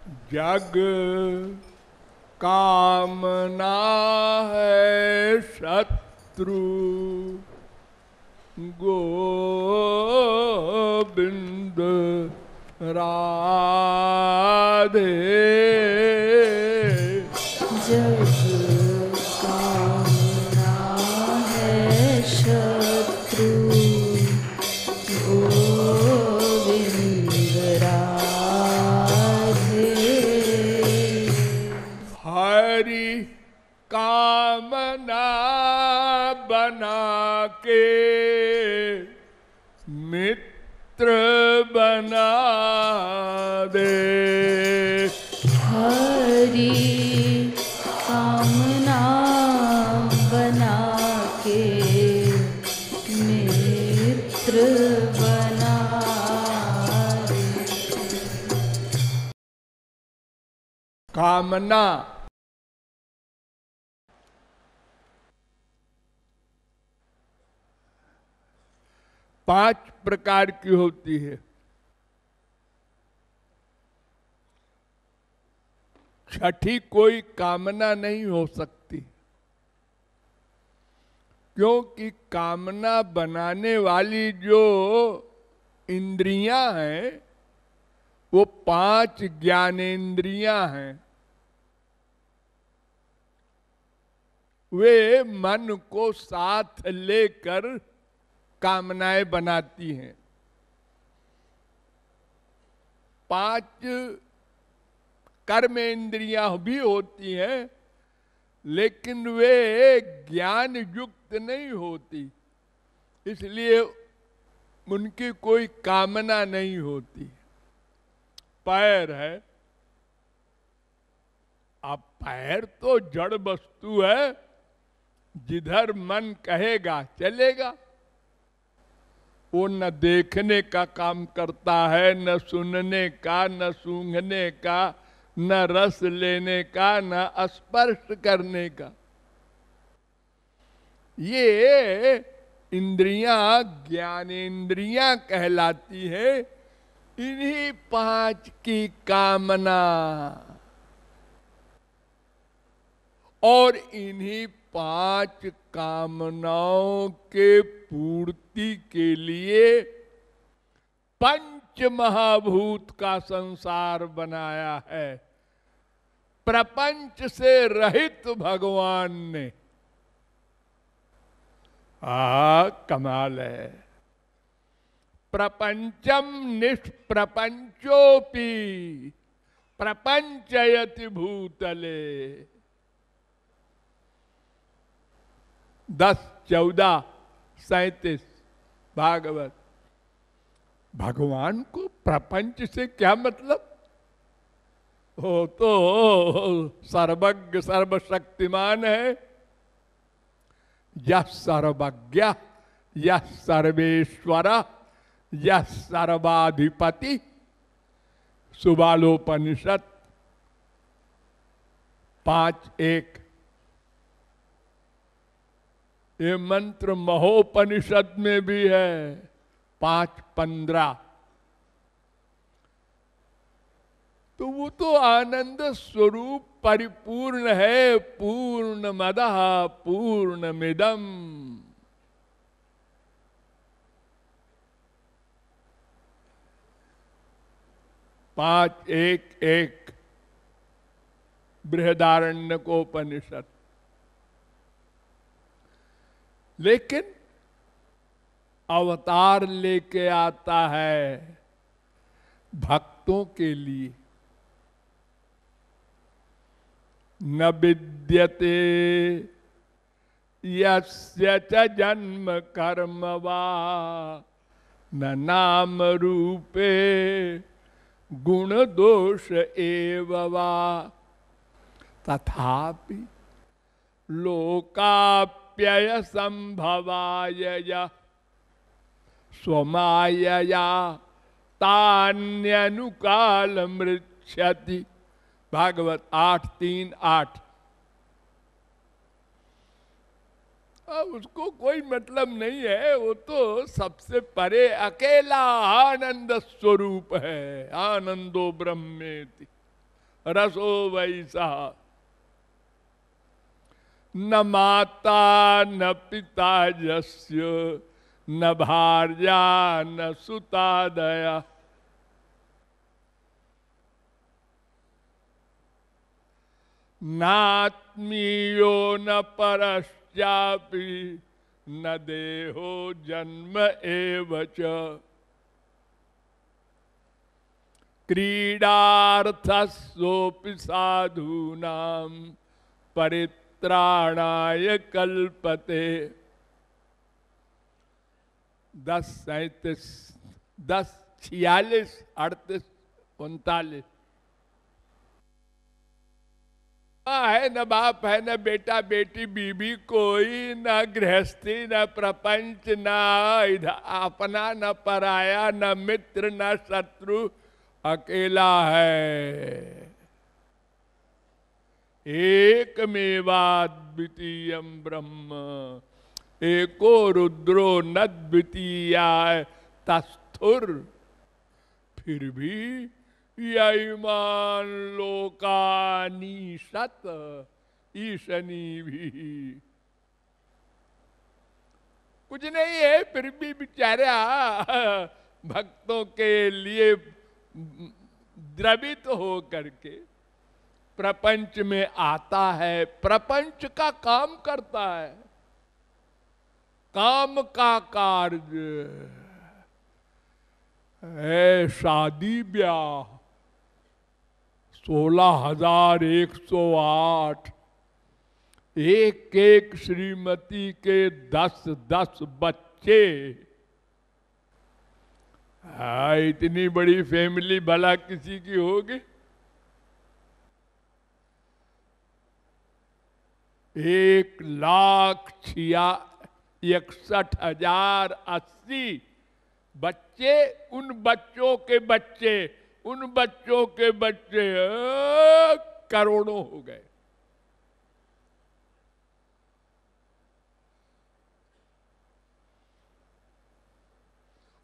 जग कामना है शत्रु गोविंद राधे। जग कामना है शत्रु गोविंद राधे। हरि कामना बना के मित्र बना दे। हरि कामना बना के मित्र बना दे। कामना पांच प्रकार की होती है। छठी कोई कामना नहीं हो सकती, क्योंकि कामना बनाने वाली जो इंद्रियां हैं वो पांच ज्ञानेंद्रियां हैं। वे मन को साथ लेकर कामनाएं बनाती हैं। पांच कर्मेंद्रियां भी होती हैं, लेकिन वे ज्ञान युक्त नहीं होती, इसलिए उनकी कोई कामना नहीं होती। पैर है, अब पैर तो जड़ वस्तु है, जिधर मन कहेगा चलेगा। वो न देखने का काम करता है, न सुनने का, न सूंघने का, न रस लेने का, न स्पर्श करने का। ये इंद्रियां ज्ञानेंद्रियां कहलाती है। इन्हीं पांच की कामना और इन्हीं पांच कामनाओं के पूर्ति के लिए पंच महाभूत का संसार बनाया है। प्रपंच से रहित भगवान ने। कमाल है। प्रपंचम निष्प्रपंचोपि प्रपंचयति भूतले। 10-14-37 भागवत। भगवान को प्रपंच से क्या मतलब? वो तो सर्वज्ञ सर्वशक्तिमान है। यह सर्वज्ञ, यह सर्वेश्वर, यह सर्वाधिपति। सुबालोपनिषद 5:1। ये मंत्र महोपनिषद में भी है 5:15। तो वो तो आनंद स्वरूप परिपूर्ण है। पूर्ण मदः पूर्णमिदम्। 5:1 बृहदारण्यकोपनिषद। लेकिन अवतार लेके आता है भक्तों के लिए। न विद्यते यस्य च जन्म कर्म वा न नाम रूपे गुण दोष एव वा तथापि लोकाप्यय संभवाय स्वमायया तान्यनुकाल मृच्छति। भागवत 8:3-8। उसको कोई मतलब नहीं है, वो तो सबसे परे अकेला आनंद स्वरूप है। आनंदो ब्रह्मेति। रसो वैसा। न माता न पिता यस्य, न भार्या न सुता दया। नात्मीयो न परश्चापि, न देहो जन्म एव च। क्रीडार्थस्योपि साधूनां परित्राणाय कल्पते। 10:37, 10:46, 38, 39। है न बाप है, न बेटा बेटी बीबी कोई, न गृहस्थी न प्रपंच, न अपना न पराया, न मित्र न शत्रु, अकेला है। एकमेवाद्वितीयम् ब्रह्म, एको रुद्रो न द्वितीयाय तस्थुर। फिर भी यईमान लोकानीशत ईशनी भी। कुछ नहीं है, फिर भी बेचारा भक्तों के लिए द्रवित हो करके प्रपंच में आता है, प्रपंच का काम करता है। काम का कार्य है शादी ब्याह। 16,108, एक एक श्रीमती के 10-10 बच्चे। इतनी बड़ी फैमिली भला किसी की होगी? 1,61,080 बच्चे, उन बच्चों के बच्चे, उन बच्चों के बच्चे करोड़ों हो गए।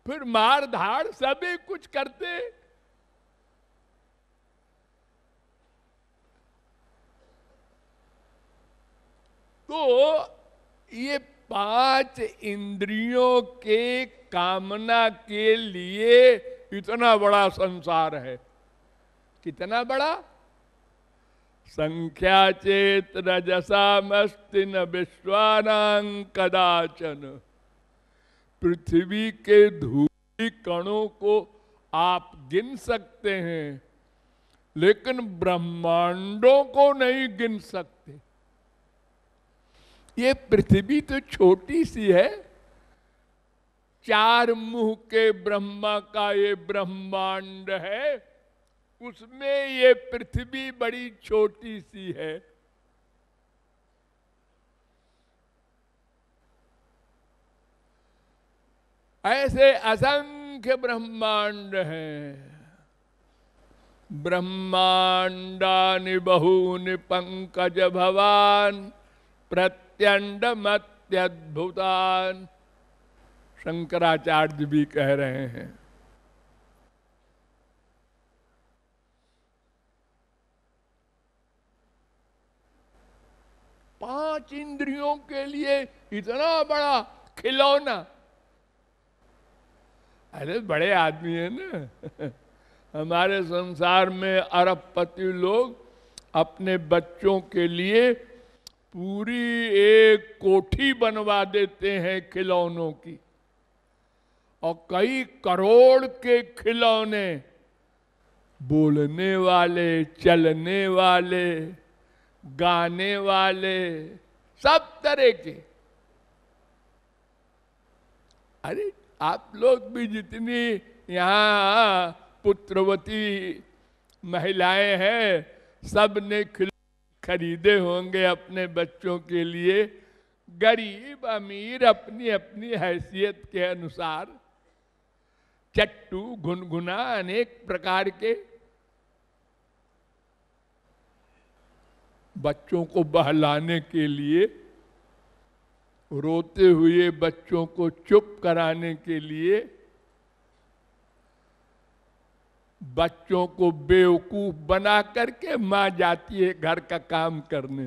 फिर मार धाड़ सभी कुछ करते। तो ये 5 इंद्रियों के कामना के लिए इतना बड़ा संसार है। कितना बड़ा? संख्या चेत रजसामस्ति न विश्वानां कदाचन। पृथ्वी के धूली कणों को आप गिन सकते हैं, लेकिन ब्रह्मांडों को नहीं गिन सकते। ये पृथ्वी तो छोटी सी है, 4 मुंह के ब्रह्मा का ये ब्रह्मांड है, उसमें ये पृथ्वी बड़ी छोटी सी है। ऐसे असंख्य ब्रह्मांड हैं। ब्रह्मांडानि बहूनि पंकज भवान प्रत्यंडमत्यद्भुतान, शंकराचार्य भी कह रहे हैं। पांच इंद्रियों के लिए इतना बड़ा खिलौना। अरे बड़े आदमी है ना। हमारे संसार में अरबपति लोग अपने बच्चों के लिए पूरी एक कोठी बनवा देते हैं खिलौनों की, और कई करोड़ के खिलौने, बोलने वाले, चलने वाले, गाने वाले, सब तरह के। अरे आप लोग भी जितनी यहाँ पुत्रवती महिलाएं हैं, सब ने खरीदे होंगे अपने बच्चों के लिए। गरीब अमीर अपनी अपनी हैसियत के अनुसार चट्टू, गुनगुना, अनेक प्रकार के बच्चों को बहलाने के लिए, रोते हुए बच्चों को चुप कराने के लिए। बच्चों को बेवकूफ बना करके माँ जाती है घर का काम करने,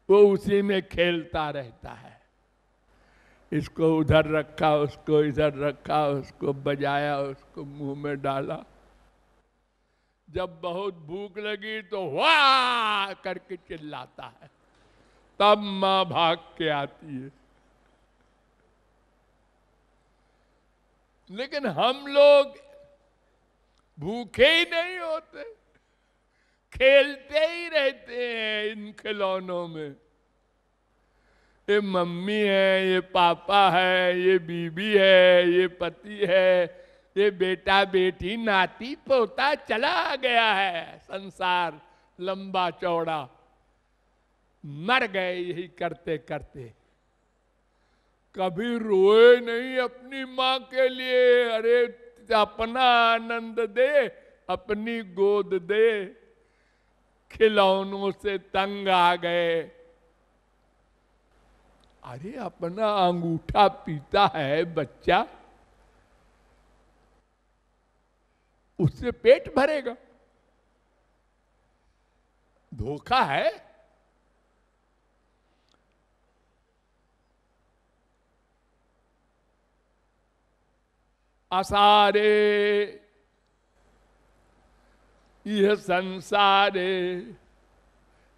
वो उसी में खेलता रहता है। इसको उधर रखा, उसको इधर रखा, उसको बजाया, उसको मुंह में डाला। जब बहुत भूख लगी तो वाह करके चिल्लाता है, तब माँ भाग के आती है। लेकिन हम लोग भूखे ही नहीं होते, खेलते ही रहते हैं इन खिलौनों में। ये मम्मी है, ये पापा है, ये बीबी है, ये पति है, ये बेटा बेटी नाती पोता, चला गया है संसार लंबा चौड़ा, मर गए यही करते करते। कभी रोए नहीं अपनी माँ के लिए, अरे अपना आनंद दे, अपनी गोद दे। खिलौनों से तंग आ गए, अरे अपना अंगूठा पीता है बच्चा, उससे पेट भरेगा, धोखा है। असारे यह संसारे,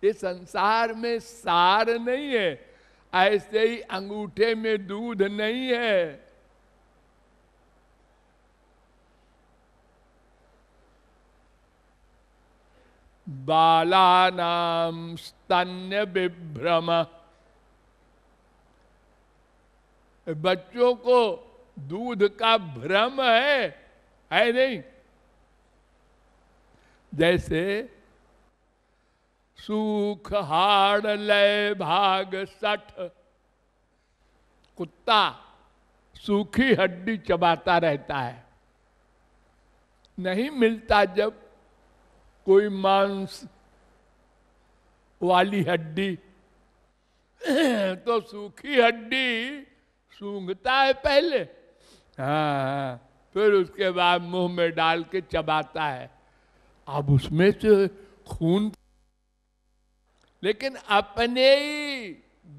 ये संसार में सार नहीं है, ऐसे ही अंगूठे में दूध नहीं है। बालानाम स्तन्य विभ्रम, बच्चों को दूध का भ्रम है नहीं। जैसे सूख हाड़ लय भाग सठ, कुत्ता सूखी हड्डी चबाता रहता है, नहीं मिलता जब कोई मांस वाली हड्डी तो सूखी हड्डी सूंघता है पहले, हाँ, फिर उसके बाद मुंह में डाल के चबाता है। अब उसमें से खून, लेकिन अपने ही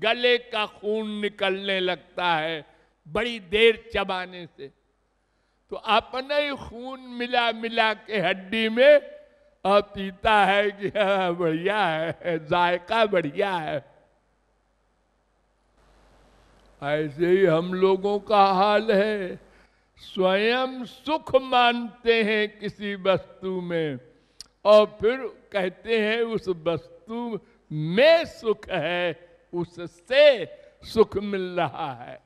गले का खून निकलने लगता है बड़ी देर चबाने से। तो अपने ही खून मिला मिला के हड्डी में और पीता है कि बढ़िया है, जायका बढ़िया है। ऐसे ही हम लोगों का हाल है, स्वयं सुख मानते हैं किसी वस्तु में और फिर कहते हैं उस वस्तु में सुख है, उससे सुख मिल रहा है।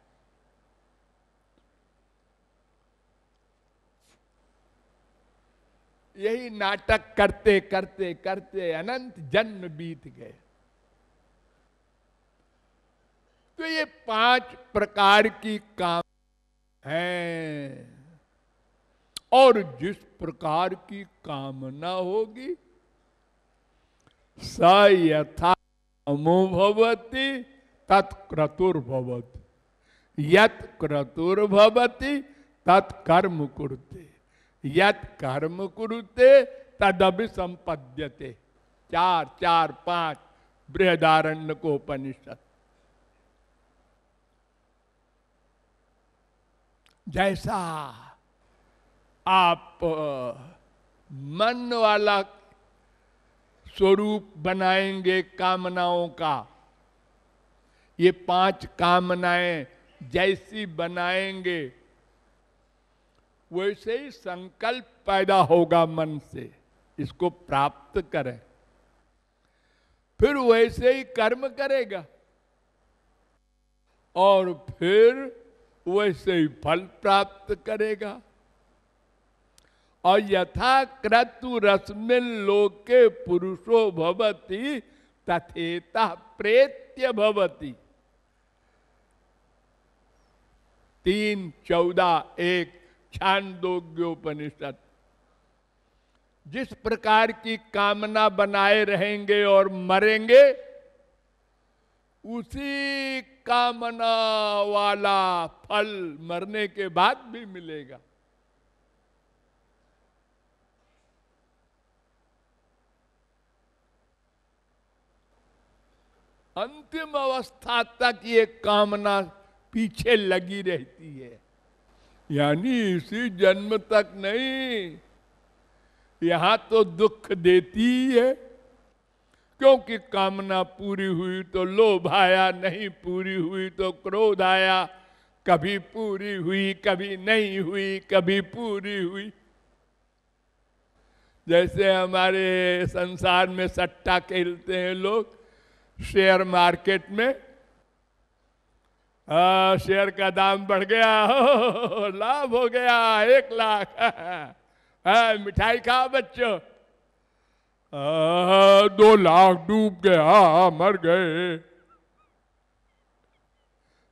यही नाटक करते करते करते अनंत जन्म बीत गए। तो ये 5 प्रकार की काम है, और जिस प्रकार की कामना होगी स यथा भवति तत्क्रतुर्भवति, यत् क्रतुर्भवति तत्कर्म कुरुते, यत् कर्म कुरुते तदभि संपद्यते। 4, 4, 5 बृहदारण्यकोपनिषद। जैसा आप मन वाला स्वरूप बनाएंगे कामनाओं का, ये 5 कामनाएं जैसी बनाएंगे वैसे ही संकल्प पैदा होगा मन से, इसको प्राप्त करें, फिर वैसे ही कर्म करेगा और फिर वैसे ही फल प्राप्त करेगा। और यथा क्रतु रश्मिन लोके पुरुषो भवति तथेता प्रेत्य भवति। 3:14 छांदोग्योपनिषद। जिस प्रकार की कामना बनाए रहेंगे और मरेंगे, उसी कामना वाला फल मरने के बाद भी मिलेगा। अंतिम अवस्था तक ये कामना पीछे लगी रहती है। यानी इसी जन्म तक नहीं, यहां तो दुख देती है, क्योंकि कामना पूरी हुई तो लोभ आया, नहीं पूरी हुई तो क्रोध आया, कभी पूरी हुई कभी नहीं हुई, कभी पूरी हुई। जैसे हमारे संसार में सट्टा खेलते हैं लोग शेयर मार्केट में, शेयर का दाम बढ़ गया, लाभ हो गया 1 लाख, मिठाई खा बच्चों, 2 लाख डूब गया, मर गए।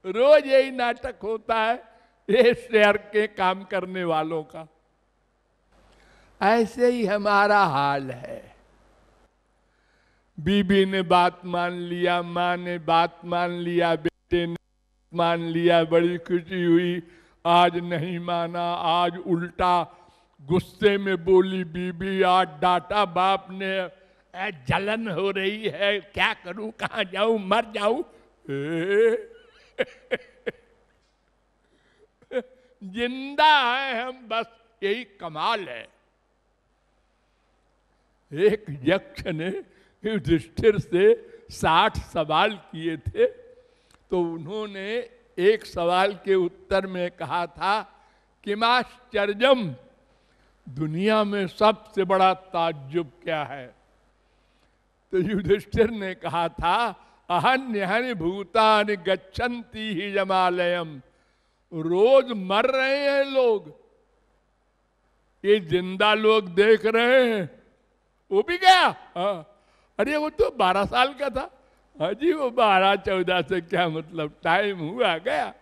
रोज यही नाटक होता है ये शेयर के काम करने वालों का। ऐसे ही हमारा हाल है। बीबी ने बात मान लिया, माँ ने बात मान लिया, बेटे ने मान लिया, बड़ी खुशी हुई। आज नहीं माना, आज उल्टा गुस्से में बोली बीबी, आज डांटा बाप ने, जलन हो रही है, क्या करूं, कहां जाऊं, मर जाऊं। जिंदा है हम, बस यही कमाल है। एक यक्ष ने युधिष्ठिर से 60 सवाल किए थे, तो उन्होंने एक सवाल के उत्तर में कहा था किमाश्चर्यम, दुनिया में सबसे बड़ा ताज्जुब क्या है? तो युधिष्ठिर ने कहा था अहन्यहनि भूतानि गच्छन्ति हि यमालयम, रोज मर रहे हैं लोग, ये जिंदा लोग देख रहे हैं। वो भी गया, अरे वो तो 12 साल का था। हाजी वो 12-14 से क्या मतलब, टाइम हुआ गया।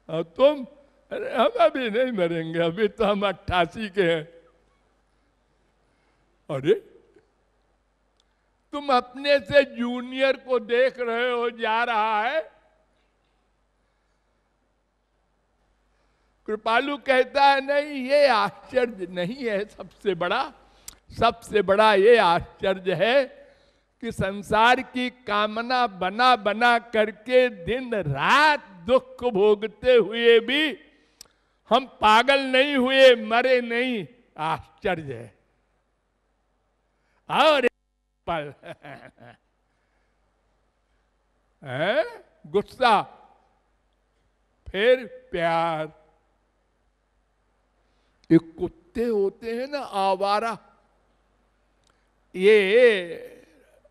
और तुम, अरे हम अभी नहीं मरेंगे, अभी तो हम 88 के हैं। अरे तुम अपने से जूनियर को देख रहे हो जा रहा है। कृपालु कहता है नहीं, ये आश्चर्य नहीं है सबसे बड़ा ये आश्चर्य है कि संसार की कामना बना बना करके दिन रात दुख भोगते हुए भी हम पागल नहीं हुए, मरे नहीं, आश्चर्य है। और पल गुस्सा, फिर प्यार। ये कुत्ते होते हैं ना आवारा, ये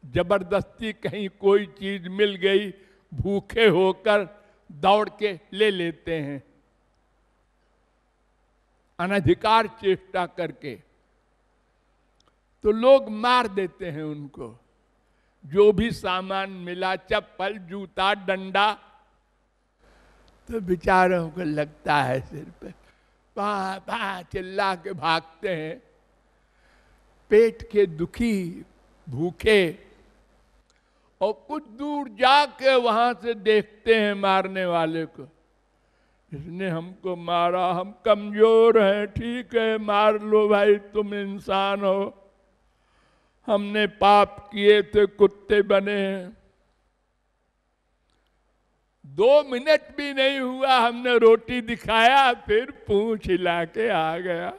जबरदस्ती कहीं कोई चीज मिल गई, भूखे होकर दौड़ के ले लेते हैं, अनधिकार चेष्टा करके, तो लोग मार देते हैं उनको। जो भी सामान मिला, चप्पल, जूता, डंडा, तो बेचारों को लगता है सिर पे, पा पा चिल्ला के भागते हैं। पेट के दुखी, भूखे, और कुछ दूर जाके वहां से देखते हैं मारने वाले को, इसने हमको मारा, हम कमजोर हैं, ठीक है मार लो भाई, तुम इंसान हो, हमने पाप किए थे, कुत्ते बने हैं। 2 मिनट भी नहीं हुआ, हमने रोटी दिखाया, फिर पूंछ हिला के आ गया,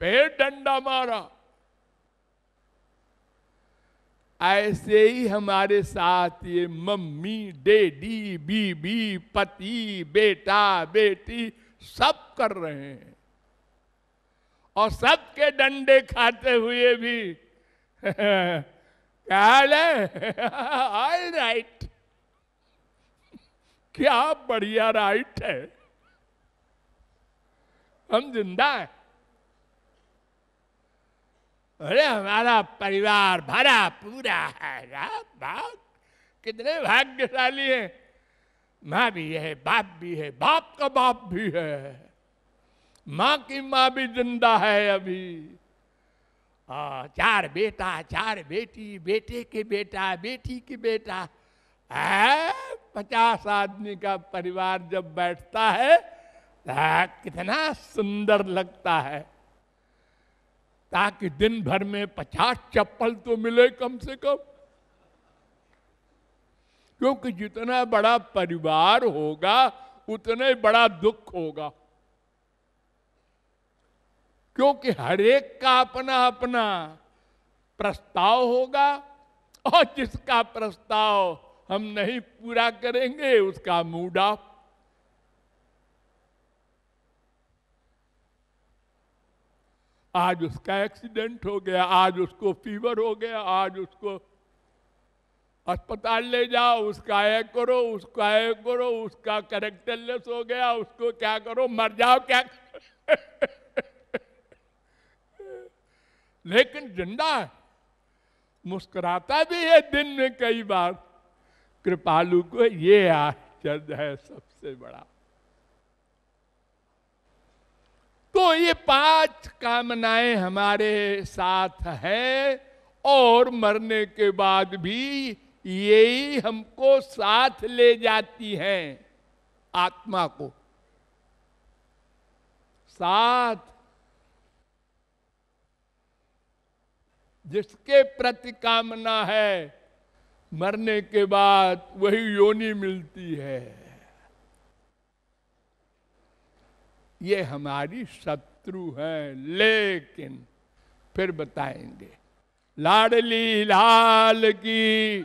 फिर डंडा मारा। ऐसे ही हमारे साथ ये मम्मी, डैडी, बीबी, पति, बेटा, बेटी सब कर रहे हैं, और सबके डंडे खाते हुए भी क्या हाल है? ऑल राइट, क्या बढ़िया राइट है, हम जिंदा हैं। अरे हमारा परिवार भरा पूरा है, बाप कितने भाग्यशाली हैं, माँ भी है, बाप भी है, बाप का बाप भी है, माँ की माँ भी जिंदा है अभी, 4 बेटा, 4 बेटी, बेटे के बेटा, बेटी की बेटा, 50 आदमी का परिवार जब बैठता है कितना सुंदर लगता है। ताकि दिन भर में 50 चप्पल तो मिले कम से कम। क्योंकि जितना बड़ा परिवार होगा उतना ही बड़ा दुख होगा, क्योंकि हर एक का अपना अपना प्रस्ताव होगा, और जिसका प्रस्ताव हम नहीं पूरा करेंगे उसका मूड ऑफ। आज उसका एक्सीडेंट हो गया, आज उसको फीवर हो गया, आज उसको अस्पताल ले जाओ, उसका ये करो, उसका ये करो, उसका कैरेक्टरलेस हो गया, उसको क्या करो, मर जाओ क्या लेकिन जिंदा है, मुस्कुराता भी है दिन में कई बार। कृपालु को ये आश्चर्य है सबसे बड़ा। तो ये 5 कामनाएं हमारे साथ हैं, और मरने के बाद भी यही हमको साथ ले जाती हैं, आत्मा को साथ। जिसके प्रति कामना है, मरने के बाद वही योनि मिलती है। ये हमारी शत्रु है, लेकिन फिर बताएंगे। लाडली लाल की